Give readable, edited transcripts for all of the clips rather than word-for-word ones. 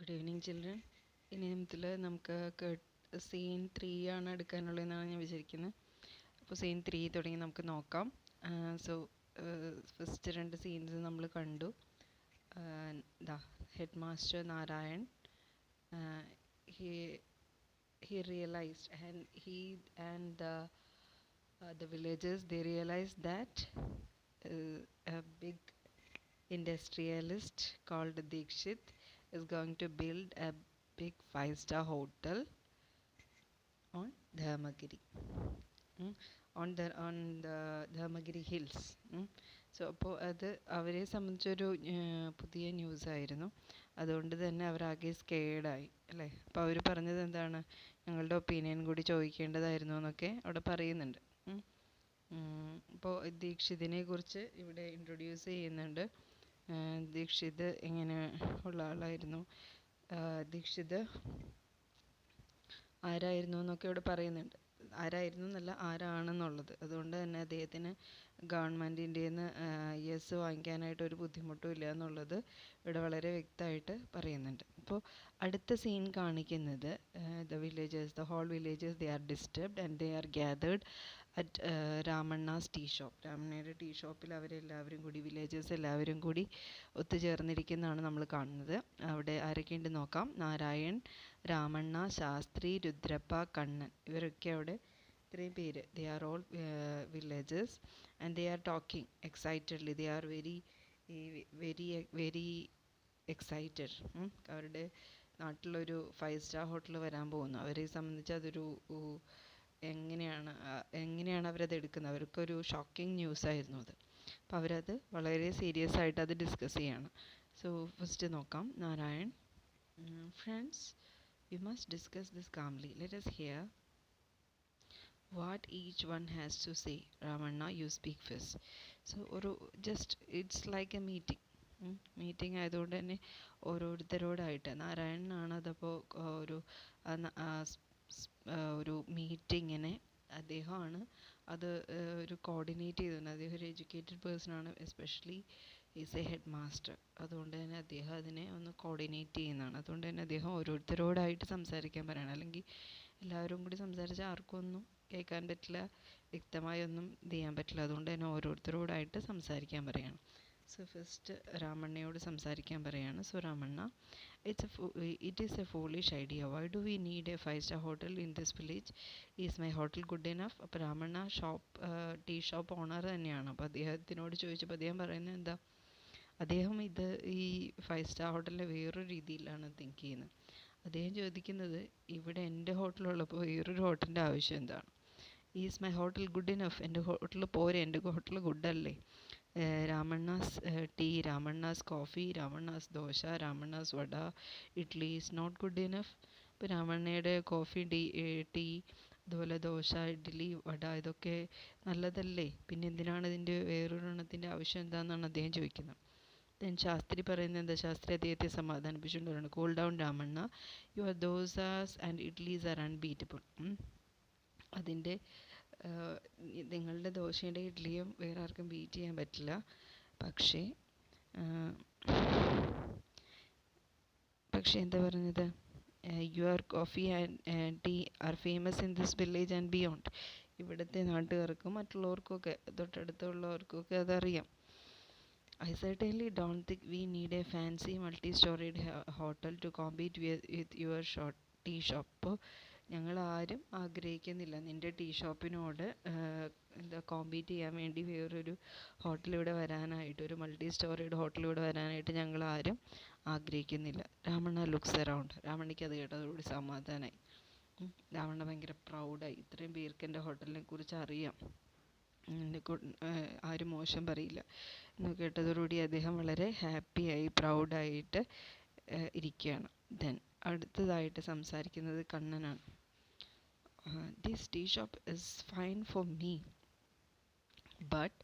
Good evening children. ഇനി നമുക്ക് scene 3 ആണ് എടുക്കാനുള്ളതെന്നാണ് ഞാൻ വിചാരിക്കുന്നത്. അപ്പോൾ സീൻ 3 തുടങ്ങി നമുക്ക് നോക്കാം. സോ ഫസ്റ്റ് 2 സീൻസ് നമ്മൾ കണ്ടു. Head master Narayan he realized and the villagers, they realized that a big industrialist called Dikshit is going to build a big 5-star hotel on Dharmagiri, on the Dharmagiri hills. So അപ്പോൾ അത് അവരെ സംബന്ധിച്ചൊരു പുതിയ ന്യൂസായിരുന്നു. അതുകൊണ്ട് തന്നെ അവരാകെ സ്കേഡായി അല്ലേ. അപ്പോൾ അവർ പറഞ്ഞത് എന്താണ്, ഞങ്ങളുടെ ഒപ്പീനിയൻ കൂടി ചോദിക്കേണ്ടതായിരുന്നു എന്നൊക്കെ അവിടെ പറയുന്നുണ്ട്. അപ്പോൾ ദീക്ഷിതിനെ കുറിച്ച് ഇവിടെ ഇൻട്രൊഡ്യൂസ് ചെയ്യുന്നുണ്ട്. ദീക്ഷിത് എങ്ങനെ ഉള്ള ആളായിരുന്നു, ദീക്ഷിത് ആരായിരുന്നു എന്നൊക്കെ ഇവിടെ പറയുന്നുണ്ട്. ആരായിരുന്നു എന്നല്ല, ആരാണെന്നുള്ളത്. അതുകൊണ്ട് തന്നെ അദ്ദേഹത്തിന് ഗവൺമെൻറ്റിൻ്റെ നിന്ന് യെസ് വാങ്ങിക്കാനായിട്ട് ഒരു ബുദ്ധിമുട്ടും ഇല്ല എന്നുള്ളത് ഇവിടെ വളരെ വ്യക്തമായിട്ട് പറയുന്നുണ്ട്. അപ്പോൾ അടുത്ത സീൻ കാണിക്കുന്നത് the whole villagers, they are disturbed and they are gathered at Ramanna's tea shop. രാമണ്ണയുടെ ടീ ഷോപ്പിൽ അവരെല്ലാവരും കൂടി, വില്ലേജേഴ്സ് എല്ലാവരും കൂടി ഒത്തുചേർന്നിരിക്കുന്നതാണ് നമ്മൾ കാണുന്നത്. അവിടെ ആരൊക്കെയുണ്ട് നോക്കാം. നാരായൺ, രാമണ്ണ, ശാസ്ത്രി, രുദ്രപ്പ, കണ്ണൻ, ഇവരൊക്കെ അവിടെ ഇത്രയും പേര്, they are all villagers and they are talking excitedly. They are very excited. അവരുടെ നാട്ടിലൊരു 5-star ഹോട്ടൽ വരാൻ പോകുന്നു. അവരെ സംബന്ധിച്ച് അതൊരു എങ്ങനെയാണ് അവരത് എടുക്കുന്നത്, അവർക്കൊരു ഷോക്കിംഗ് ന്യൂസ് ആയിരുന്നു അത്. അപ്പോൾ അവരത് വളരെ സീരിയസ് ആയിട്ട് അത് ഡിസ്കസ് ചെയ്യാണ്. സോ ഫസ്റ്റ് നോക്കാം. Narayan: friends, we must discuss this calmly. Let us hear what each one has to say. Ramanna, you speak first. So it's like a meeting ആയതുകൊണ്ട് തന്നെ ഓരോരുത്തരോടായിട്ട്, നാരായണനാണ് അതപ്പോൾ ഒരു മീറ്റിങ്ങിനെ അദ്ദേഹമാണ് അത് ഒരു കോർഡിനേറ്റ് ചെയ്തിട്ടുണ്ട്. അദ്ദേഹം ഒരു എഡ്യൂക്കേറ്റഡ് പേഴ്സൺ ആണ്, especially is A head master. അതുകൊണ്ട് തന്നെ അദ്ദേഹം അതിനെ ഒന്ന് കോർഡിനേറ്റ് ചെയ്യുന്നതാണ്. അതുകൊണ്ട് തന്നെ അദ്ദേഹം ഓരോരുത്തരോടായിട്ട് സംസാരിക്കാൻ പറയണം. അല്ലെങ്കിൽ എല്ലാവരും കൂടി സംസാരിച്ചാൽ ആർക്കും ഒന്നും കേൾക്കാൻ പറ്റില്ല, വ്യക്തമായി ഒന്നും ഇത് ചെയ്യാൻ പറ്റില്ല. അതുകൊണ്ട് തന്നെ ഓരോരുത്തരോടായിട്ട് സംസാരിക്കാൻ പറയണം. സോ ഫസ്റ്റ് രാമണ്ണയോട് സംസാരിക്കാൻ പറയാണ്. So Ramanna: it is A foolish idea. Why do we need A 5-star hotel in this village? Is my hotel good enough? അപ്പോൾ രാമണ്ണ ടീ ഷോപ്പ് ഓണർ തന്നെയാണ്. അപ്പോൾ അദ്ദേഹത്തിനോട് ചോദിച്ചപ്പോൾ അദ്ദേഹം പറയുന്നത് എന്താ, അദ്ദേഹം ഈ 5-star ഹോട്ടലിനെ വേറൊരു രീതിയിലാണ് തിങ്ക് ചെയ്യുന്നത്. അദ്ദേഹം ചോദിക്കുന്നത്, ഇവിടെ എൻ്റെ ഹോട്ടലുള്ളപ്പോൾ വേറൊരു ഹോട്ടലിൻ്റെ ആവശ്യം എന്താണ്? Is my hotel good enough? എൻ്റെ ഹോട്ടൽ പോരെ? എൻ്റെ ഹോട്ടൽ ഗുഡല്ലേ? Ramanna's tea, Ramanna's coffee, Ramanna's dosa, Ramanna's vada, idli is not good enough? ഇപ്പോൾ രാമണ്ണയുടെ കോഫി, ടീ, അതുപോലെ ദോശ, ഇഡ്ഡലി, വട, ഇതൊക്കെ നല്ലതല്ലേ? പിന്നെ എന്തിനാണ് ഇതിൻ്റെ വേറൊരെണ്ണത്തിൻ്റെ ആവശ്യം എന്താണെന്നാണ് അദ്ദേഹം ചോദിക്കുന്നത്. ദെൻ ശാസ്ത്രി പറയുന്നത് എന്താ, ശാസ്ത്രി അദ്ദേഹത്തെ സമാധാനിപ്പിച്ചുകൊണ്ട് പറയുന്നത്, cool down Ramanna, your dosas and idlis are unbeatable. അതിൻ്റെ നിങ്ങളുടെ ദോശയുടെ ഇഡ്ഡലിയും വേറെ ആർക്കും ബീറ്റ് ചെയ്യാൻ പറ്റില്ല. പക്ഷേ എന്താ പറഞ്ഞത്, your coffee and tea are famous in this village and beyond. ഇവിടുത്തെ നാട്ടുകാർക്കും മറ്റുള്ളവർക്കൊക്കെ, തൊട്ടടുത്തുള്ളവർക്കൊക്കെ അതറിയാം. I certainly don't think we need a fancy multi-storied hotel to compete with your tea shop. അപ്പോൾ ഞങ്ങളാരും ആഗ്രഹിക്കുന്നില്ല നിൻ്റെ ടീ ഷോപ്പിനോട് കോമ്പീറ്റ് ചെയ്യാൻ വേണ്ടി വേറൊരു ഹോട്ടൽ ഇവിടെ വരാനായിട്ട്, ഒരു മൾട്ടി-സ്റ്റോറീഡ് ഹോട്ടൽ ഇവിടെ വരാനായിട്ട് ഞങ്ങളാരും ആഗ്രഹിക്കുന്നില്ല. Ramanna looks around. രാമണ്ണയ്ക്ക് അത് കേട്ടതോടുകൂടി സമാധാനമായി. രാമണ്ണ ഭയങ്കര പ്രൗഡായി. ഇത്രയും പേർക്ക് എൻ്റെ ഹോട്ടലിനെ കുറിച്ച് അറിയാം, ആരും മോശം പറയില്ല എന്ന് കേട്ടതോടുകൂടി അദ്ദേഹം വളരെ ഹാപ്പിയായി, പ്രൗഡായിട്ട് ഇരിക്കുകയാണ്. ദെൻ അടുത്തതായിട്ട് സംസാരിക്കുന്നത് കണ്ണനാണ്. This tea shop is fine for me, but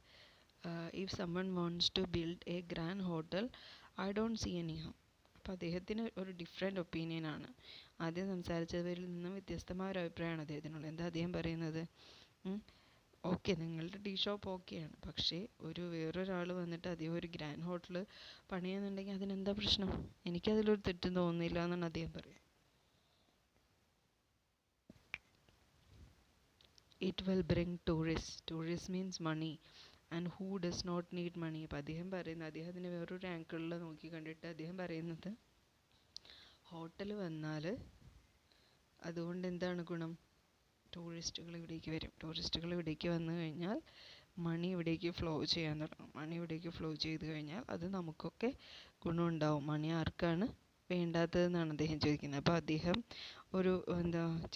if someone wants to build a grand hotel I don't see any harm. അപ്പോൾ അദ്ദേഹത്തിന് ഒരു ഡിഫറെൻറ്റ് ഒപ്പീനിയനാണ്. ആദ്യം സംസാരിച്ചവരിൽ നിന്നും വ്യത്യസ്തമായ ഒരു അഭിപ്രായമാണ് അദ്ദേഹത്തിനുള്ളത്. എന്താ അദ്ദേഹം പറയുന്നത്, ഓക്കെ, നിങ്ങളുടെ ടീ ഷോപ്പ് ഓക്കെയാണ്, പക്ഷേ വേറൊരാൾ വന്നിട്ട് അദ്ദേഹം ഒരു ഗ്രാൻഡ് ഹോട്ടൽ പണിയുന്നുണ്ടെങ്കിൽ അതിനെന്താ പ്രശ്നം? എനിക്കതിലൊരു തെറ്റും തോന്നുന്നില്ല എന്നാണ് അദ്ദേഹം പറയുക. It will bring tourist means money and who does not need money. അപ്പോൾ അദ്ദേഹം പറയുന്നത്, അദ്ദേഹത്തിന് വേറൊരു ആങ്കിളിൽ നോക്കി കണ്ടിട്ട് അദ്ദേഹം പറയുന്നത്, ഹോട്ടൽ വന്നാൽ അതുകൊണ്ട് എന്താണ് ഗുണം? ടൂറിസ്റ്റുകൾ ഇവിടേക്ക് വരും. ടൂറിസ്റ്റുകൾ ഇവിടേക്ക് വന്നു കഴിഞ്ഞാൽ മണി ഇവിടേക്ക് ഫ്ലോ ചെയ്യാൻ തുടങ്ങും. മണി ഇവിടേക്ക് ഫ്ലോ ചെയ്ത് കഴിഞ്ഞാൽ അത് നമുക്കൊക്കെ ഗുണമുണ്ടാവും. മണി ആർക്കാണ് വേണ്ടാത്തതെന്നാണ് അദ്ദേഹം ചോദിക്കുന്നത്. അപ്പോൾ അദ്ദേഹം ഒരു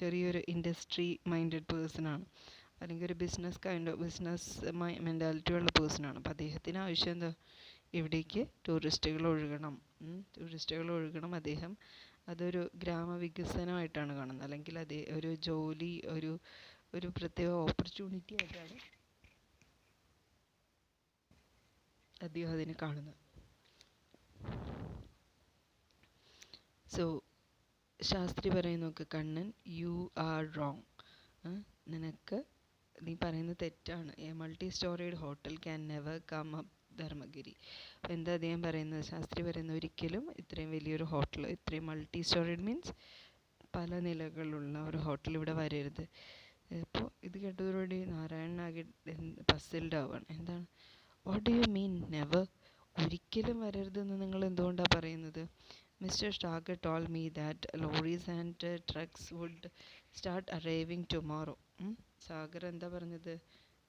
ചെറിയൊരു ഇൻഡസ്ട്രി മൈൻഡഡ് പേഴ്സണാണ്, അല്ലെങ്കിൽ ഒരു ബിസിനസ് മെൻറ്റാലിറ്റി ഉള്ള പേഴ്സണാണ്. അപ്പോൾ അദ്ദേഹത്തിന് ആവശ്യം എന്താ? ഇവിടേക്ക് ടൂറിസ്റ്റുകൾ ഒഴുകണം. അദ്ദേഹം അതൊരു ഗ്രാമവികസനമായിട്ടാണ് കാണുന്നത്, അല്ലെങ്കിൽ ഒരു ജോലി, ഒരു പ്രത്യേക ഓപ്പർച്യൂണിറ്റി ആയിട്ടാണ് അദ്ദേഹം അതിനെ കാണുന്നത്. സോ ശാസ്ത്രി പറയുന്നു, നോക്ക് കണ്ണൻ, യു ആർ റോങ്. നീ പറയുന്നത് തെറ്റാണ്. A multi storeyed hotel can never come up Dharmagiri. അപ്പോൾ എന്താ അദ്ദേഹം പറയുന്നത്? ശാസ്ത്രി പറയുന്നത്, ഒരിക്കലും ഇത്രയും വലിയൊരു ഹോട്ടൽ, ഇത്രയും മൾട്ടി സ്റ്റോറീഡ് മീൻസ് പല നിലകളുള്ള ഒരു ഹോട്ടൽ ഇവിടെ വരരുത്. ഇപ്പോൾ ഇത് കേട്ടതോടുകൂടി നാരായണനാകെ പസിൽഡ് ആവുകയാണ്. എന്താണ്? What do you mean never? ഒരിക്കലും വരരുതെന്ന് നിങ്ങൾ എന്തുകൊണ്ടാണ് പറയുന്നത്? Mister Sagar told me that lorries and trucks would start arriving tomorrow. Sagar എന്താ പറഞ്ഞത്?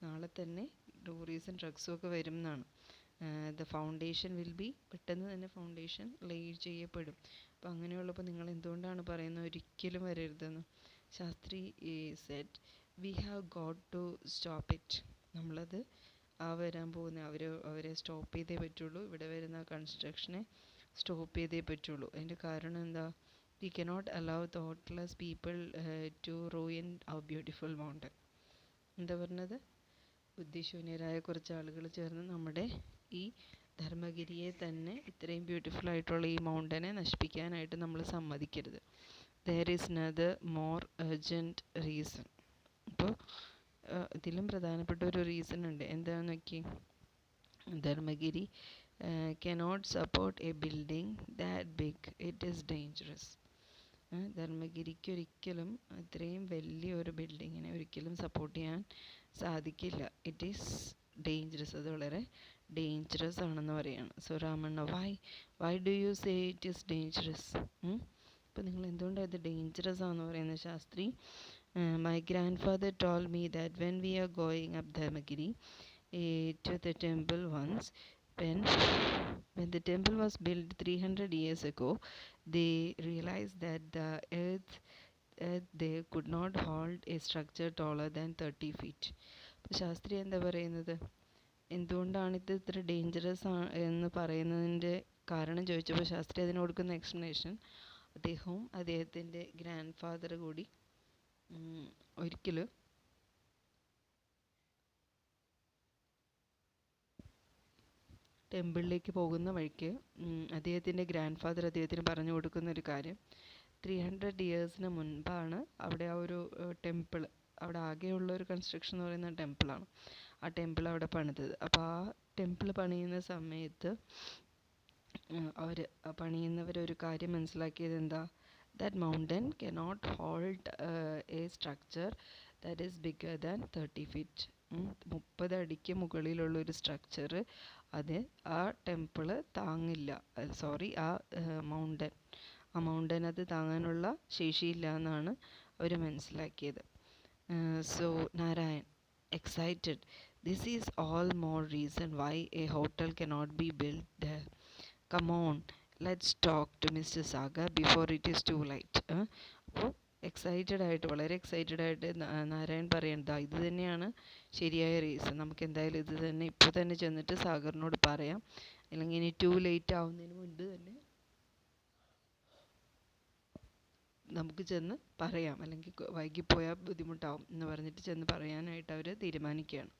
നാളെ തന്നെ ലോറീസും ട്രക്സും ഒക്കെ വരും എന്നാണ്. ദ ഫൗണ്ടേഷൻ വിൽ ബി, പെട്ടെന്ന് തന്നെ ഫൗണ്ടേഷൻ ലേ ചെയ്യപ്പെടും. അപ്പോൾ അങ്ങനെയുള്ളപ്പോൾ നിങ്ങൾ എന്തുകൊണ്ടാണ് പറയുന്നത് ഒരിക്കലും വരരുതെന്ന്? Shastri said, we have got to stop it. നമ്മളത് വരാൻ പോകുന്ന അവരെ സ്റ്റോപ്പ് ചെയ്തേ പറ്റുള്ളൂ. ഇവിടെ വരുന്ന കൺസ്ട്രക്ഷനെ സ്റ്റോപ്പ് ചെയ്തേ പറ്റുള്ളൂ. അതിൻ്റെ കാരണം എന്താ? We cannot allow thoughtless people to ruin our beautiful mountain. എന്താ പറഞ്ഞത്? ബുദ്ധിശൂന്യരായ കുറച്ച് ആളുകൾ ചേർന്ന് നമ്മുടെ ഈ ധർമ്മഗിരിയെ തന്നെ, ഇത്രയും ബ്യൂട്ടിഫുൾ ആയിട്ടുള്ള ഈ മൗണ്ടനെ നശിപ്പിക്കാനായിട്ട് നമ്മൾ സമ്മതിക്കരുത്. There is another more urgent reason. അപ്പോൾ ഇതിലും പ്രധാനപ്പെട്ട ഒരു റീസൺ ഉണ്ട്. എന്താണെന്ന് നോക്കി, Dharmagiri cannot support a building that big, it is dangerous. ധർമ്മഗിരിക്ക് ഒരിക്കലും ഇത്രയും വലിയൊരു ബിൽഡിങ്ങിനെ ഒരിക്കലും സപ്പോർട്ട് ചെയ്യാൻ സാധിക്കില്ല. ഇറ്റ് ഈസ് ഡേഞ്ചറസ്, അത് വളരെ ഡേഞ്ചറസ് ആണെന്ന് പറയാണ്. So Ramanna, why do you say it is dangerous? ഇപ്പോൾ നിങ്ങൾ എന്തുകൊണ്ടാണ് ഇത് ഡേഞ്ചറസ് ആണെന്ന് പറയുന്നത്? Shastri, my grand father toll me that when we are going up Dharmagiri to the temple once, when the temple was built 300 years ago, they realized that the earth there could not hold a structure taller than 30 feet. അപ്പോൾ ശാസ്ത്രി എന്താ പറയുന്നത്? എന്തുകൊണ്ടാണ് ഇത് ഇത്ര dangerous എന്ന് പറയുന്നതിൻ്റെ കാരണം ചോദിച്ചപ്പോൾ ശാസ്ത്രി അതിന് കൊടുക്കുന്ന എക്സ്പ്ലനേഷൻ, അദ്ദേഹവും അദ്ദേഹത്തിൻ്റെ ഗ്രാൻഡ് ഫാദർ കൂടി ഒരിക്കലും ടെമ്പിളിലേക്ക് പോകുന്ന വഴിക്ക് അദ്ദേഹത്തിൻ്റെ ഗ്രാൻഡ് ഫാദർ അദ്ദേഹത്തിന് പറഞ്ഞു കൊടുക്കുന്ന ഒരു കാര്യം, 300 ഇയേഴ്സിന് മുൻപാണ് അവിടെ ആ ഒരു ടെമ്പിൾ, അവിടെ ആകെയുള്ള ഒരു കൺസ്ട്രക്ഷൻ എന്ന് പറയുന്ന ടെമ്പിളാണ്. ആ ടെമ്പിൾ അവിടെ പണിതത്. അപ്പോൾ ആ ടെമ്പിൾ പണിയുന്ന സമയത്ത് പണിയുന്നവരൊരു കാര്യം മനസ്സിലാക്കിയത് എന്താ? That mountain cannot hold A structure that is bigger than 30 feet. 30 അടിക്ക് മുകളിലുള്ള ഒരു സ്ട്രക്ചർ അത് ആ ടെമ്പിള് താങ്ങില്ല. ആ മൗണ്ടൻ അത് താങ്ങാനുള്ള ശേഷിയില്ല എന്നാണ് അവർ മനസ്സിലാക്കിയത്. So Narayan excited, this is all more reason why a hotel cannot be built there. Come on, let's talk to Mr. Sagar before it is too late. അപ്പോൾ വളരെ എക്സൈറ്റഡ് ആയിട്ട് നാരായൺ പറയണ്ട, ഇത് തന്നെയാണ് ശരിയായ റീസൺ. നമുക്ക് എന്തായാലും ഇത് തന്നെ ഇപ്പോൾ തന്നെ ചെന്നിട്ട് സാഗറിനോട് പറയാം, അല്ലെങ്കിൽ ഇനി ടു ലേറ്റ് ആവുന്നതിന് മുൻപ് തന്നെ നമുക്ക് ചെന്ന് പറയാം, അല്ലെങ്കിൽ വൈകിപ്പോയാൽ ബുദ്ധിമുട്ടാവും എന്ന് പറഞ്ഞിട്ട് ചെന്ന് പറയാനായിട്ട് അവർ തീരുമാനിക്കുകയാണ്.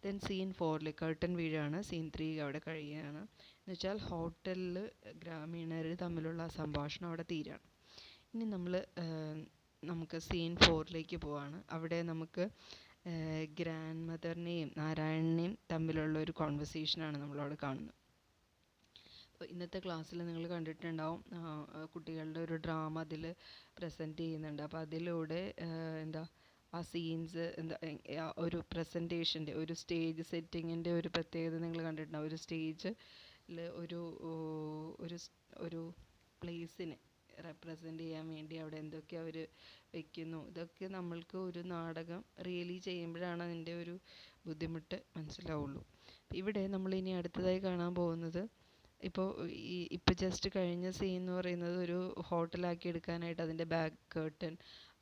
ദെൻ സീൻ 4 കർട്ടൻ വീഴാണ്. സീൻ 3 അവിടെ കഴിയുകയാണ്. എന്ന് വെച്ചാൽ ഹോട്ടലിൽ ഗ്രാമീണർ തമ്മിലുള്ള സംഭാഷണം അവിടെ തീരാണ്. ഇനി നമുക്ക് സീൻ 4 പോവാണ്. അവിടെ നമുക്ക് ഗ്രാൻഡ് മദറിനെയും നാരായണനെയും തമ്മിലുള്ള ഒരു കോൺവെർസേഷനാണ് നമ്മളവിടെ കാണുന്നത്. അപ്പോൾ ഇന്നത്തെ ക്ലാസ്സിൽ നിങ്ങൾ കണ്ടിട്ടുണ്ടാവും, കുട്ടികളുടെ ഒരു ഡ്രാമ അതിൽ പ്രസൻറ്റ് ചെയ്യുന്നുണ്ട്. അപ്പോൾ അതിലൂടെ എന്താ ആ സീൻസ് എന്താ ഒരു പ്രസൻറ്റേഷൻ്റെ ഒരു സ്റ്റേജ് സെറ്റിങ്ങിൻ്റെ ഒരു പ്രത്യേകത നിങ്ങൾ കണ്ടിട്ടുണ്ടാവും. ഒരു സ്റ്റേജിൽ ഒരു ഒരു ഒരു പ്ലേസിനെ റെപ്രസെൻ്റ് ചെയ്യാൻ വേണ്ടി അവിടെ എന്തൊക്കെ അവർ വെക്കുന്നു. ഇതൊക്കെ നമ്മൾക്ക് ഒരു നാടകം റിയലി ചെയ്യുമ്പോഴാണ് അതിൻ്റെ ഒരു ബുദ്ധിമുട്ട് മനസ്സിലാവുള്ളൂ. ഇവിടെ നമ്മളിനി അടുത്തതായി കാണാൻ പോകുന്നത്, ഇപ്പോൾ ജസ്റ്റ് കഴിഞ്ഞ സീൻ എന്ന് പറയുന്നത് ഒരു ഹോട്ടലാക്കി എടുക്കാനായിട്ട് അതിൻ്റെ ബാക്ക് കേർട്ടൻ,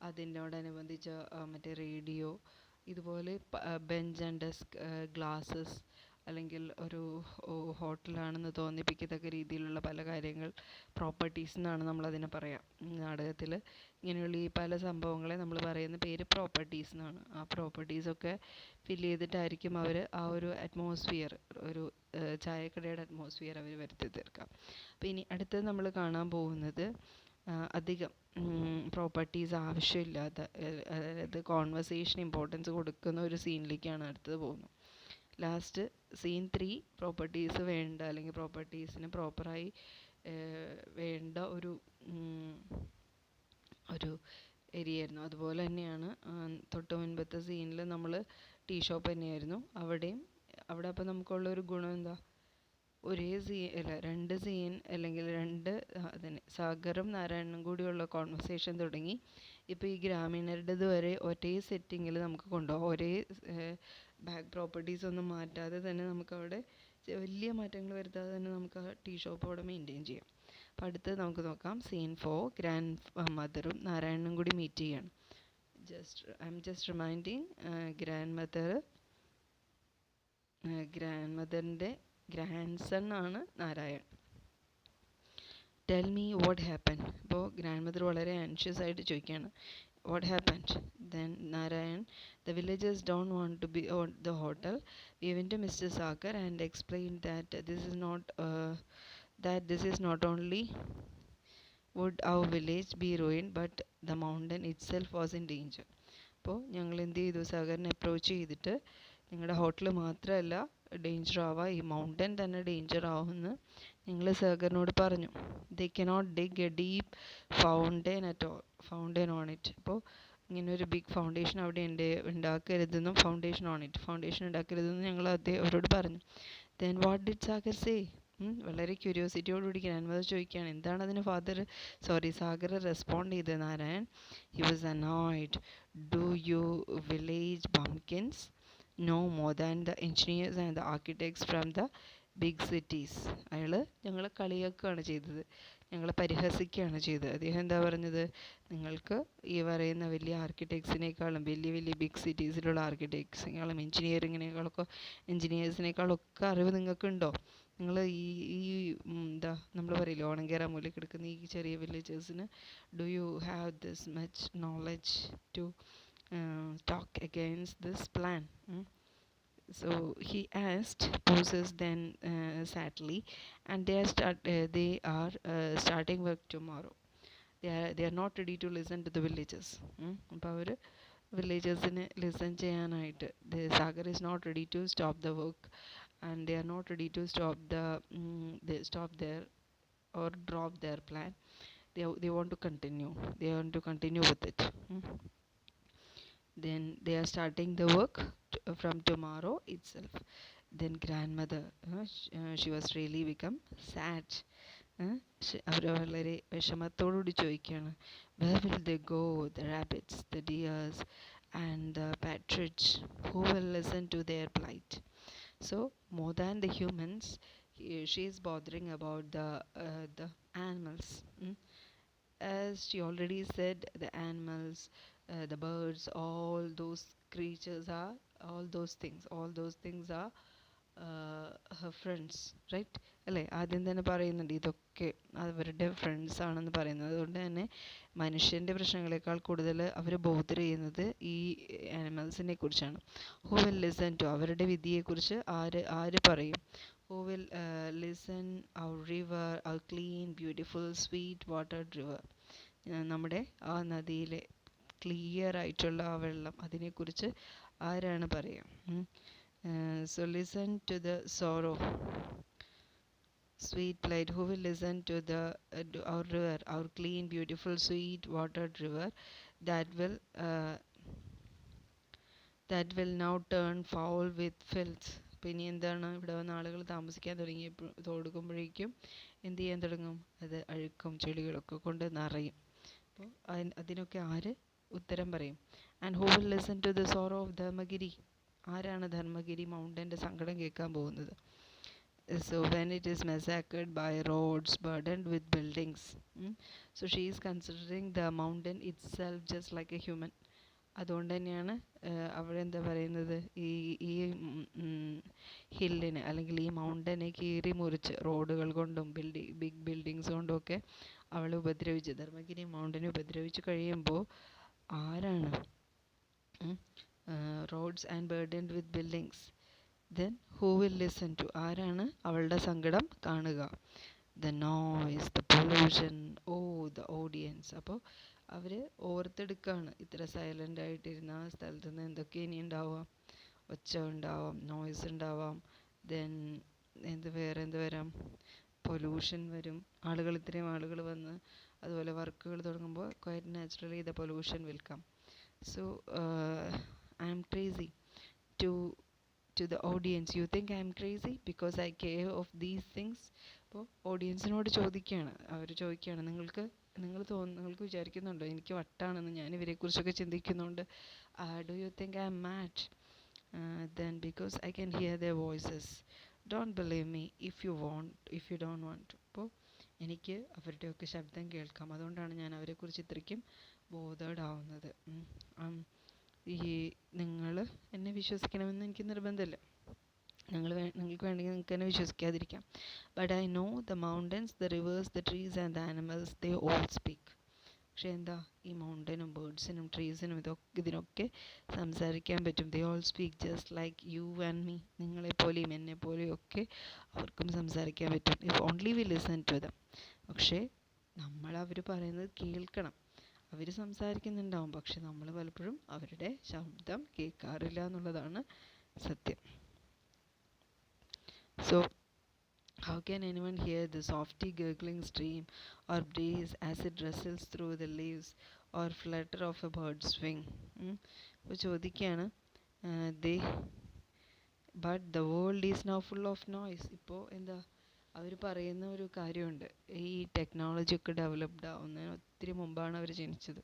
അതിനോടനുബന്ധിച്ച മറ്റേ റേഡിയോ, ഇതുപോലെ ബെഞ്ച് ആൻഡ് ഡെസ്ക്, ഗ്ലാസസ്, അല്ലെങ്കിൽ ഒരു ഹോട്ടലാണെന്ന് തോന്നിപ്പിക്കത്തക്ക രീതിയിലുള്ള പല കാര്യങ്ങൾ, പ്രോപ്പർട്ടീസ് എന്നാണ് നമ്മളതിനെ പറയാം. നാടകത്തിൽ ഇങ്ങനെയുള്ള ഈ പല സംഭവങ്ങളെ നമ്മൾ പറയുന്ന പേര് പ്രോപ്പർട്ടീസ് എന്നാണ്. ആ പ്രോപ്പർട്ടീസൊക്കെ ഫില്ല് ചെയ്തിട്ടായിരിക്കും അവർ ആ ഒരു അറ്റ്മോസ്ഫിയർ, ഒരു ചായക്കടയുടെ അറ്റ്മോസ്ഫിയർ അവർ വരുത്തി തീർക്കാം. അപ്പോൾ ഇനി അടുത്തത് നമ്മൾ കാണാൻ പോകുന്നത് അധികം പ്രോപ്പർട്ടീസ് ആവശ്യമില്ലാത്ത, അതായത് കോൺവെർസേഷൻ ഇമ്പോർട്ടൻസ് കൊടുക്കുന്ന ഒരു സീനിലേക്കാണ് അടുത്തത് പോകുന്നത്. ലാസ്റ്റ് സീൻ 3 പ്രോപ്പർട്ടീസ് വേണ്ട, അല്ലെങ്കിൽ പ്രോപ്പർട്ടീസിന് പ്രോപ്പറായി വേണ്ട ഒരു ഏരിയ ആയിരുന്നു. അതുപോലെ തന്നെയാണ് തൊട്ട് മുൻപത്തെ സീനിൽ നമ്മൾ ടീ ഷോപ്പ് തന്നെയായിരുന്നു. അവിടെ അപ്പോൾ നമുക്കുള്ളൊരു ഗുണം എന്താ, ഒരേ സീൻ അല്ല, 2 സീൻ അല്ലെങ്കിൽ 2 അതിന് സാഗറും നാരായണനും കൂടിയുള്ള കോൺവെർസേഷൻ തുടങ്ങി ഇപ്പോൾ ഈ ഗ്രാമീണരുടേത് വരെ ഒരേ സെറ്റിങ്ങിൽ നമുക്ക് കൊണ്ടുപോകാം. ഒരേ ബാക്ക് പ്രോപ്പർട്ടീസ് ഒന്നും മാറ്റാതെ തന്നെ നമുക്കവിടെ വലിയ മാറ്റങ്ങൾ വരുത്താതെ തന്നെ നമുക്ക് ആ ടീ ഷോപ്പ് അവിടെ മെയിൻറ്റെയിൻ ചെയ്യാം. അപ്പോൾ അടുത്തത് നമുക്ക് നോക്കാം. സീൻ 4 ഗ്രാൻഡ് മദറും നാരായണനും കൂടി മീറ്റ് ചെയ്യാണ്. I'm just reminding, grand മദറിൻ്റെ ഗ്രാൻഡ് സൺ ആണ് Narayan. Tell me what happen. അപ്പോൾ ഗ്രാൻഡ് മദർ വളരെ ആൻഷ്യസ് ആയിട്ട് ചോദിക്കുകയാണ്, what happened? Then Narayan, the villagers don't want to be on the hotel. We went to Mr. Sagar and explained that this is not only would our village be ruined, but the mountain itself was in danger. അപ്പോൾ ഞങ്ങൾ എന്ത് ചെയ്തു, സാഗറിനെ approach ചെയ്തിട്ട് നിങ്ങളുടെ hotel മാത്രമല്ല danger ആവാം, ഈ mountain തന്നെ ഡേഞ്ചർ ആവുമെന്ന് ഞങ്ങൾ സാഗറിനോട് പറഞ്ഞു. They cannot dig A deep fountain on it. അപ്പോൾ ഇങ്ങനെ ഒരു ബിഗ് ഫൗണ്ടേഷൻ അവിടെ ഉണ്ടാക്കരുതെന്നും ഫൗണ്ടേഷൻ ഉണ്ടാക്കരുതെന്നും ഞങ്ങൾ അവരോട് പറഞ്ഞു. Then what did Sagar say? വളരെ ക്യൂരിയോസിറ്റിയോടുകൂടി ഗ്രാൻഡ് മദർ ചോദിക്കുകയാണ്, എന്താണ് അതിന് സാഗർ റെസ്പോണ്ട് ചെയ്തത്. Narayan, he was annoyed. Do you village bumpkins know more than the engineers and the architects from the big cities? അയാൾ ഞങ്ങളെ കളിയാക്കുകയാണ് ചെയ്തത്, ഞങ്ങളെ പരിഹസിക്കുകയാണ് ചെയ്തത്. അദ്ദേഹം എന്താ പറഞ്ഞത്, നിങ്ങൾക്ക് ഈ പറയുന്ന വലിയ ആർക്കിടെക്ട്സിനേക്കാളും വലിയ ബിഗ് സിറ്റീസിലുള്ള ആർക്കിടെക്ട്സിനേക്കാളും എഞ്ചിനീയേഴ്സിനേക്കാളൊക്കെ അറിവ് നിങ്ങൾക്കുണ്ടോ? നിങ്ങൾ ഈ എന്താ നമ്മൾ പറയില്ലേ, ഓണം കയറാൻ മൂലയിൽ കിടക്കുന്ന ഈ ചെറിയ വില്ലേജേഴ്സിന് do you have this much knowledge to talk against this plan? So he asked Moses then sadly, and they are starting work tomorrow. They are not ready to listen to the villagers. അപ്പോൾ അവർ വില്ലേജേഴ്സിന് listen ചെയ്യാനായിട്ട്, Sagar is not ready to stop the work, and they are not ready to stop their or drop their plan. They want to continue with it. Then they are starting the work from tomorrow itself. Then grandmother, she was really become sad. അവർ വളരെ വിഷമത്തോടുകൂടി ചോദിക്കുകയാണ്, where will they go, the rabbits, the deers and the partridge, who will listen to their plight? So more than the humans, she is bothering about the animals. As she already said, the animals, the birds, all those things are her friends, right? അല്ലേ? ആദ്യം തന്നെ പറയുന്നുണ്ട് ഇതൊക്കെ അവരുടെ friends ആണെന്ന് പറയുന്നത്. അതുകൊണ്ട് തന്നെ മനുഷ്യൻ്റെ പ്രശ്നങ്ങളെക്കാൾ കൂടുതൽ അവർ ബോധർ ചെയ്യുന്നത് ഈ ആനിമൽസിനെ കുറിച്ചാണ്. ഹു വിൽ ലിസൺ ടു, അവരുടെ വിധിയെക്കുറിച്ച് ആര് പറയും? Who will listen our river, our clean, beautiful, sweet watered river? നമ്മുടെ ആ നദിയിലെ ക്ലിയർ ആയിട്ടുള്ള ആ വെള്ളം, അതിനെക്കുറിച്ച് ആരാണ് പറയുക? So listen to the sorrow, sweet plight. Who will listen to the our river, our clean, beautiful, sweet watered river that will uh, that will now turn foul with filth. പിന്നെ എന്താണ്, ഇവിടെ വന്ന് ആളുകൾ താമസിക്കാൻ തുടങ്ങുമ്പോഴേക്കും എന്ത് ചെയ്യാൻ തുടങ്ങും? അത് അഴുക്കും ചെളികളൊക്കെ കൊണ്ട് നിറയും. അപ്പോൾ അതിനൊക്കെ ആര് ഉത്തരം പറയും? And who will listen to the sorrow of Dharmagiri? ആരാണ് ധർമ്മഗിരി മൗണ്ടൻ്റെ സങ്കടം കേൾക്കാൻ പോകുന്നത്? So when it is massacred by roads burdened with buildings, so she is considering the mountain itself just like a human. അതുകൊണ്ട് തന്നെയാണ് അവിടെ എന്താ പറയുന്നത്, ഈ ഈ ഹില്ലിനെ അല്ലെങ്കിൽ ഈ മൗണ്ടനെ കീറി മുറിച്ച് റോഡുകൾ കൊണ്ടും ബിഗ് ബിൽഡിങ്സ് കൊണ്ടും ഒക്കെ അവൾ ഉപദ്രവിച്ച്, ധർമ്മഗിരി മൗണ്ടനെ ഉപദ്രവിച്ച് കഴിയുമ്പോൾ ആരാണ് roads and burdened with buildings, then who will listen to? ആരാണ് അവളുടെ സങ്കടം കാണുക? The noise, the pollution, oh the audience. അപ്പോൾ അവർ ഓർത്തെടുക്കുകയാണ്, ഇത്ര സൈലൻ്റ് ആയിട്ടിരുന്ന ആ സ്ഥലത്ത് നിന്ന് എന്തൊക്കെ ഇനി ഉണ്ടാവാം? ഒച്ച ഉണ്ടാവാം, നോയ്സ് ഉണ്ടാവാം, ദെൻ വേറെ എന്ത് വരാം? പൊല്യൂഷൻ വരും. ഇത്രയും ആളുകൾ വന്ന് അതുപോലെ വർക്കുകൾ തുടങ്ങുമ്പോൾ quite naturally the pollution will come. So I am crazy to the audience. You think I am crazy because I care of these things? അപ്പോൾ ഓഡിയൻസിനോട് അവർ ചോദിക്കുകയാണ്, നിങ്ങൾക്ക് വിചാരിക്കുന്നുണ്ടോ എനിക്ക് വട്ടാണെന്ന്? ഞാൻ ഇവരെക്കുറിച്ചൊക്കെ ചിന്തിക്കുന്നുണ്ട്. Do you think I'm mad? Then because I can hear their voices. Don't believe me if you don't want to. അപ്പോൾ എനിക്ക് അവരുടെയൊക്കെ ശബ്ദം കേൾക്കാം. അതുകൊണ്ടാണ് ഞാൻ അവരെക്കുറിച്ച് ഇത്രയ്ക്കും ബോധേഡ് ആവുന്നത്. നിങ്ങൾ എന്നെ വിശ്വസിക്കണമെന്ന് എനിക്ക് നിർബന്ധമില്ല. നിങ്ങൾക്ക് വേണമെങ്കിൽ നിങ്ങൾക്ക് എന്നെ വിശ്വസിക്കാതിരിക്കാം. But I know the mountains, the rivers, the trees and the animals, they all speak. പക്ഷേ എന്താ, ഈ മൗണ്ടനും ബേർഡ്സിനും ട്രീസിനും ഇതിനൊക്കെ സംസാരിക്കാൻ പറ്റും. They all speak just like you and me. നിങ്ങളെപ്പോലെയും എന്നെപ്പോലെയും ഒക്കെ അവർക്കും സംസാരിക്കാൻ പറ്റും. If only we listen to them. പക്ഷേ അവർ പറയുന്നത് കേൾക്കണം. അവർ സംസാരിക്കുന്നുണ്ടാവും, പക്ഷെ നമ്മൾ പലപ്പോഴും അവരുടെ ശബ്ദം കേൾക്കാറില്ല എന്നുള്ളതാണ് സത്യം. So how can anyone hear the softly gurgling stream or breeze as it rustles through the leaves or flutter of a bird's wing? അപ്പോൾ ചോദിക്കുകയാണ്, but the world is now full of noise. ഇപ്പോൾ എന്താ അവർ പറയുന്ന ഒരു കാര്യമുണ്ട്, ഈ technology ഒക്കെ developed ആവുന്നതിന് ഒത്തിരി മുമ്പാണ് അവർ ജനിച്ചത്.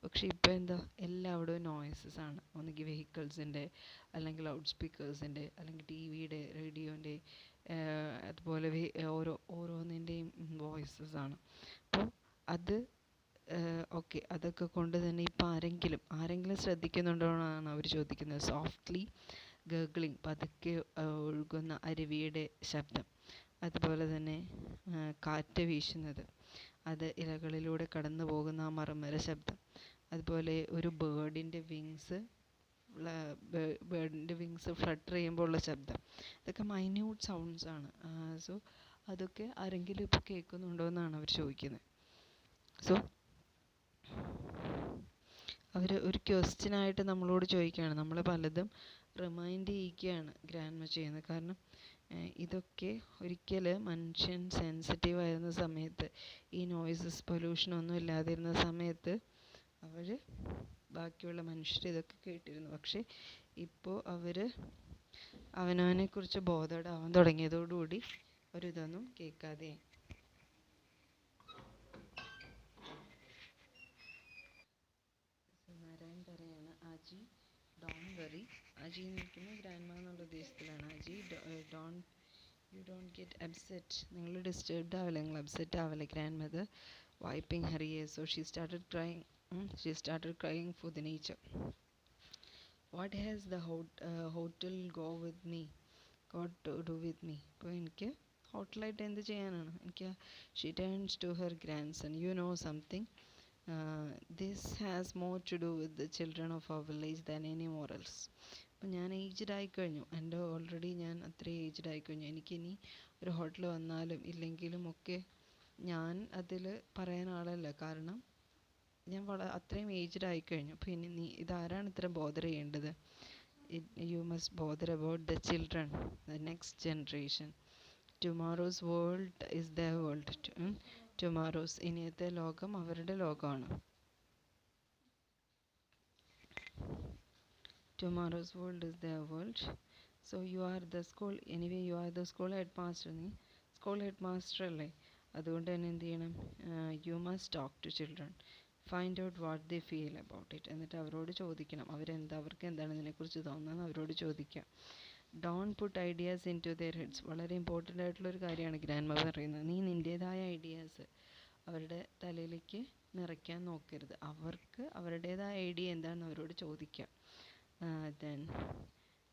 പക്ഷേ ഇപ്പോൾ എന്താ, എല്ലാവിടെയും നോയ്സസ് ആണ്. ഒന്നുകിൽ വെഹിക്കിൾസിൻ്റെ, അല്ലെങ്കിൽ ലൗഡ് സ്പീക്കേഴ്സിൻ്റെ, അല്ലെങ്കിൽ ടി വിയുടെ, റേഡിയോൻ്റെ, അതുപോലെ ഓരോന്നിൻ്റെയും വോയിസസ് ആണ്. അപ്പോൾ അത് ഓക്കെ, അതൊക്കെ കൊണ്ട് തന്നെ ഇപ്പോൾ ആരെങ്കിലും ശ്രദ്ധിക്കുന്നുണ്ടോ എന്നാണ് അവർ ചോദിക്കുന്നത്. സോഫ്റ്റ്ലി ഗർഗ്ലിംഗ്, പതുക്കെ ഒഴുകുന്ന അരുവിയുടെ ശബ്ദം, അതുപോലെ തന്നെ കാറ്റ് വീശുന്നത്, അത് ഇലകളിലൂടെ കടന്നു പോകുന്ന ആ മർമ്മര ശബ്ദം, അതുപോലെ ഒരു ബേർഡിൻ്റെ വിങ്സ് ഫ്ലട്ടർ ചെയ്യുമ്പോൾ ഉള്ള ശബ്ദം, ഇതൊക്കെ മൈന്യൂട്ട് സൗണ്ട്സ് ആണ്. സോ അതൊക്കെ ആരെങ്കിലും ഇപ്പോൾ കേൾക്കുന്നുണ്ടോ എന്നാണ് അവർ ചോദിക്കുന്നത്. സോ അവർ ഒരു ക്വസ്റ്റ്യനായിട്ട് നമ്മളോട് ചോദിക്കുകയാണ്, നമ്മൾ പലതും റിമൈൻഡ് ചെയ്യിക്കുകയാണ് ഗ്രാൻഡ്മ ചെയ്യുന്നത്. കാരണം ഇതൊക്കെ ഒരിക്കൽ മനുഷ്യൻ സെൻസിറ്റീവ് ആയിരുന്ന സമയത്ത്, ഈ നോയ്സസ് പൊല്യൂഷനൊന്നും ഇല്ലാതിരുന്ന സമയത്ത് അവർ ബാക്കിയുള്ള മനുഷ്യർ ഇതൊക്കെ കേട്ടിരുന്നു. പക്ഷേ ഇപ്പോൾ അവർ അവനവനെക്കുറിച്ച് ബോധേഡാവാൻ തുടങ്ങിയതോടുകൂടി അവരിതൊന്നും കേൾക്കാതെ. നാരായൺ പറയാണ്, ആജി ഡോൺ വെറി. ആജി എന്ന് വിളിക്കുന്നത് ഗ്രാൻഡ്മ എന്നുള്ള ഉദ്ദേശത്തിലാണ്. ആജി യു ഡോണ്ട് ഗെറ്റ് അപ്സെറ്റ്. നിങ്ങൾ ഡിസ്റ്റർബ്ഡ് ആവില്ല, നിങ്ങൾ അപ്സെറ്റ് ആവില്ല. Grand mother wiping her years. So she started crying for the nature. What has the hotel got to do with me? അപ്പോൾ എനിക്ക് ഹോട്ടലായിട്ട് എന്ത് ചെയ്യാനാണ്? She turns to her grandson. You know something? This has more to do with the children of our village than anymore else. അപ്പോൾ ഞാൻ aged ആയിക്കഴിഞ്ഞു, ഞാൻ അത്ര aged ആയിക്കഴിഞ്ഞു. എനിക്കിനി ഒരു ഹോട്ടൽ വന്നാലും ഇല്ലെങ്കിലും ഒക്കെ ഞാൻ അതിൽ പറയാൻ ആളല്ല. കാരണം ഞാൻ അത്രയും ഏജ്ഡ് ആയിക്കഴിഞ്ഞു, അപ്പോൾ ഇനി നീ ഇതാരാണ് ഇത്ര ബോദർ ചെയ്യേണ്ടത്? You must bother about the children, the next generation. Tomorrow's world is their world. Tomorrow's ഇനിയത്തെ ലോകം അവരുടെ ലോകമാണ്. Tomorrow's world is their world. So you are the school, anyway you are the school headmaster. നീ school headmaster അല്ലേ, അതുകൊണ്ട് തന്നെ എന്ത് ചെയ്യണം? You must talk to children, find out what they feel about it. എന്നിട്ട് അവരോട് ചോദിക്കണം, അവർക്ക് എന്താണ് ഇതിനെക്കുറിച്ച് തോന്നുന്നത് അവരോട് ചോദിക്കാം. Don't put ideas into their heads. വളരെ ഇമ്പോർട്ടൻ്റ് ആയിട്ടുള്ളൊരു കാര്യമാണ് ഗ്രാൻഡ് മദർ പറയുന്നത്. നീ നിൻ്റേതായ ഐഡിയാസ് അവരുടെ തലയിലേക്ക് നിറയ്ക്കാൻ നോക്കരുത്. അവർക്ക് അവരുടേതായ ഐഡിയ എന്താണെന്ന് അവരോട് ചോദിക്കാം. Then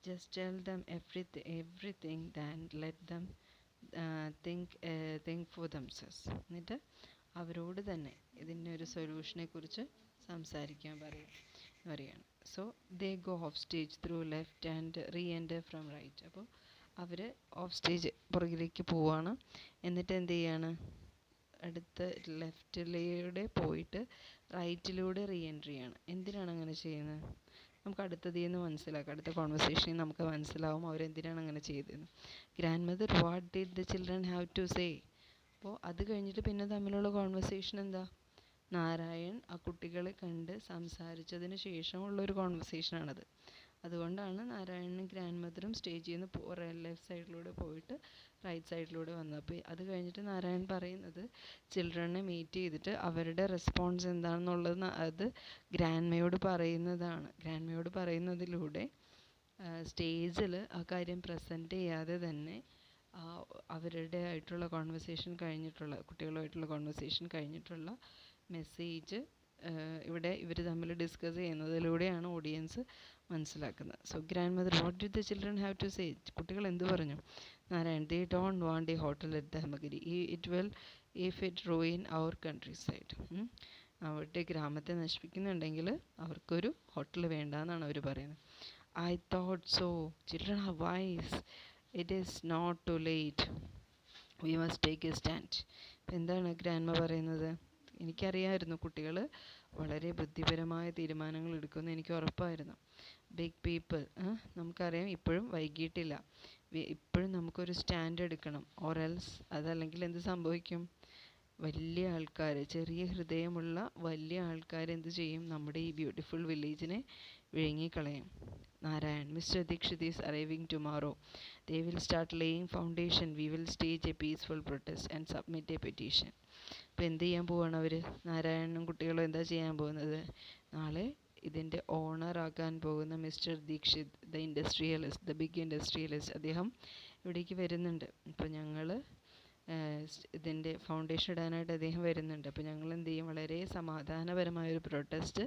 just tell them everything, then let them think for themselves. എന്നിട്ട് അവരോട് തന്നെ ഇതിൻ്റെ ഒരു സൊല്യൂഷനെ കുറിച്ച് സംസാരിക്കാൻ പറയുകയാണ്. So they go off stage through left and reenter from right. അപ്പോൾ അവർ ഓഫ് സ്റ്റേജ് പുറകിലേക്ക് പോവുകയാണ്. എന്നിട്ട് എന്ത് ചെയ്യാണ്? അടുത്ത ലെഫ്റ്റിലൂടെ പോയിട്ട് റൈറ്റിലൂടെ റീ എൻട്രി ചെയ്യാണ്. എന്തിനാണ് അങ്ങനെ ചെയ്യുന്നത്? നമുക്ക് അടുത്തതിൽ നിന്ന് മനസ്സിലാക്കാം, അടുത്ത കോൺവെർസേഷനിൽ നമുക്ക് മനസ്സിലാവും അവരെന്തിനാണ് അങ്ങനെ ചെയ്തതെന്ന്. Grandmother, what did the children have to say? അപ്പോൾ അത് കഴിഞ്ഞിട്ട് പിന്നെ തമ്മിലുള്ള കോൺവെർസേഷൻ എന്താ? നാരായൺ ആ കുട്ടികളെ കണ്ട് സംസാരിച്ചതിന് ശേഷമുള്ളൊരു കോൺവെർസേഷനാണത്. അതുകൊണ്ടാണ് നാരായണനും ഗ്രാൻഡ് മദറും സ്റ്റേജിൽ നിന്ന് ലെഫ്റ്റ് സൈഡിലൂടെ പോയിട്ട് റൈറ്റ് സൈഡിലൂടെ വന്നത്. അപ്പോൾ അത് കഴിഞ്ഞിട്ട് നാരായൺ പറയുന്നത് ചിൽഡ്രനെ മീറ്റ് ചെയ്തിട്ട് അവരുടെ റെസ്പോൺസ് എന്താണെന്നുള്ളത് അത് ഗ്രാൻഡ്മയോട് പറയുന്നതാണ്. ഗ്രാൻഡ്മയോട് പറയുന്നതിലൂടെ സ്റ്റേജിൽ ആ കാര്യം പ്രസൻറ്റ് ചെയ്യാതെ തന്നെ അവരുടെ ആയിട്ടുള്ള കോൺവെർസേഷൻ കഴിഞ്ഞിട്ടുള്ള കുട്ടികളുമായിട്ടുള്ള കോൺവെർസേഷൻ കഴിഞ്ഞിട്ടുള്ള മെസ്സേജ് ഇവിടെ ഇവർ തമ്മിൽ ഡിസ്കസ് ചെയ്യുന്നതിലൂടെയാണ് ഓഡിയൻസ് മനസ്സിലാക്കുന്നത്. So grandmother, what did the children have to say? കുട്ടികൾ എന്ത് പറഞ്ഞു? Narayan, they don't want a hotel at Dharmagiri, it will if it ruin our countryside. അവരുടെ ഗ്രാമത്തെ നശിപ്പിക്കുന്നുണ്ടെങ്കിൽ അവർക്കൊരു ഹോട്ടൽ വേണ്ട എന്നാണ് അവർ പറയുന്നത്. I thought so, children are wise, it is not too late, we must take a stand. ഇപ്പം എന്താണ് ഗ്രാൻഡ്മ പറയുന്നത്? എനിക്കറിയാമായിരുന്നു കുട്ടികൾ വളരെ ബുദ്ധിപരമായ തീരുമാനങ്ങൾ എടുക്കുമെന്ന് എനിക്ക് ഉറപ്പായിരുന്നു. ബിഗ് പീപ്പിൾ, നമുക്കറിയാം ഇപ്പോഴും വൈകിട്ടില്ല, ഇപ്പോഴും നമുക്കൊരു സ്റ്റാൻഡ് എടുക്കണം. ഓർ എൽസ് അതല്ലെങ്കിൽ എന്ത് സംഭവിക്കും? വലിയ ആൾക്കാർ, ചെറിയ ഹൃദയമുള്ള വലിയ ആൾക്കാർ എന്ത് ചെയ്യും? നമ്മുടെ ഈ ബ്യൂട്ടിഫുൾ വില്ലേജിനെ വിഴുങ്ങിക്കളയും. Narayan, mister Dikshit is arriving tomorrow. They will start laying foundation. We will stage a peaceful protest and submit a petition. അപ്പോൾ എന്ത് ചെയ്യാൻ പോവാണ് അവർ? നാരായണനും കുട്ടികളും എന്താ ചെയ്യാൻ പോകുന്നത്? നാളെ ഇതിൻ്റെ ഓണറാക്കാൻ പോകുന്ന mister Dikshit, the industrialist, the big industrialist, അദ്ദേഹം ഇവിടേക്ക് വരുന്നുണ്ട്. അപ്പോൾ ഞങ്ങൾ ഇതിൻ്റെ ഫൗണ്ടേഷൻ ഇടാനായിട്ട് അദ്ദേഹം വരുന്നുണ്ട്. അപ്പോൾ ഞങ്ങൾ എന്ത് ചെയ്യും? വളരെ സമാധാനപരമായൊരു പ്രൊട്ടസ്റ്റ്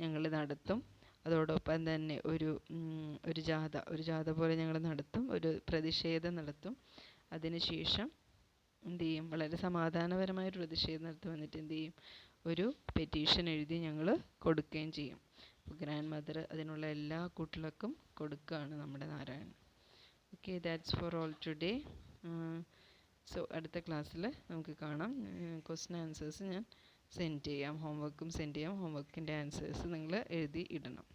ഞങ്ങൾ നടത്തും. അതോടൊപ്പം തന്നെ ഒരു ജാഥ പോലെ ഞങ്ങൾ നടത്തും, ഒരു പ്രതിഷേധം നടത്തും. അതിനുശേഷം എന്ത് ചെയ്യും? വളരെ സമാധാനപരമായൊരു പ്രതിഷേധം നടത്തും. എന്നിട്ട് എന്ത് ചെയ്യും? ഒരു പെറ്റീഷൻ എഴുതി ഞങ്ങൾ കൊടുക്കുകയും ചെയ്യും. അപ്പോൾ ഗ്രാൻഡ് മദർ അതിനുള്ള എല്ലാ കുട്ടികൾക്കും കൊടുക്കുകയാണ് നമ്മുടെ Narayanan. Okay, that's for all today. So അടുത്ത ക്ലാസ്സിൽ നമുക്ക് കാണാം. ക്വസ്റ്റ്യൻ ആൻസേഴ്സ് ഞാൻ സെൻഡ് ചെയ്യാം, ഹോംവർക്കും സെൻഡ് ചെയ്യാം. ഹോംവർക്കിൻ്റെ ആൻസേഴ്സ് നിങ്ങൾ എഴുതി ഇടണം.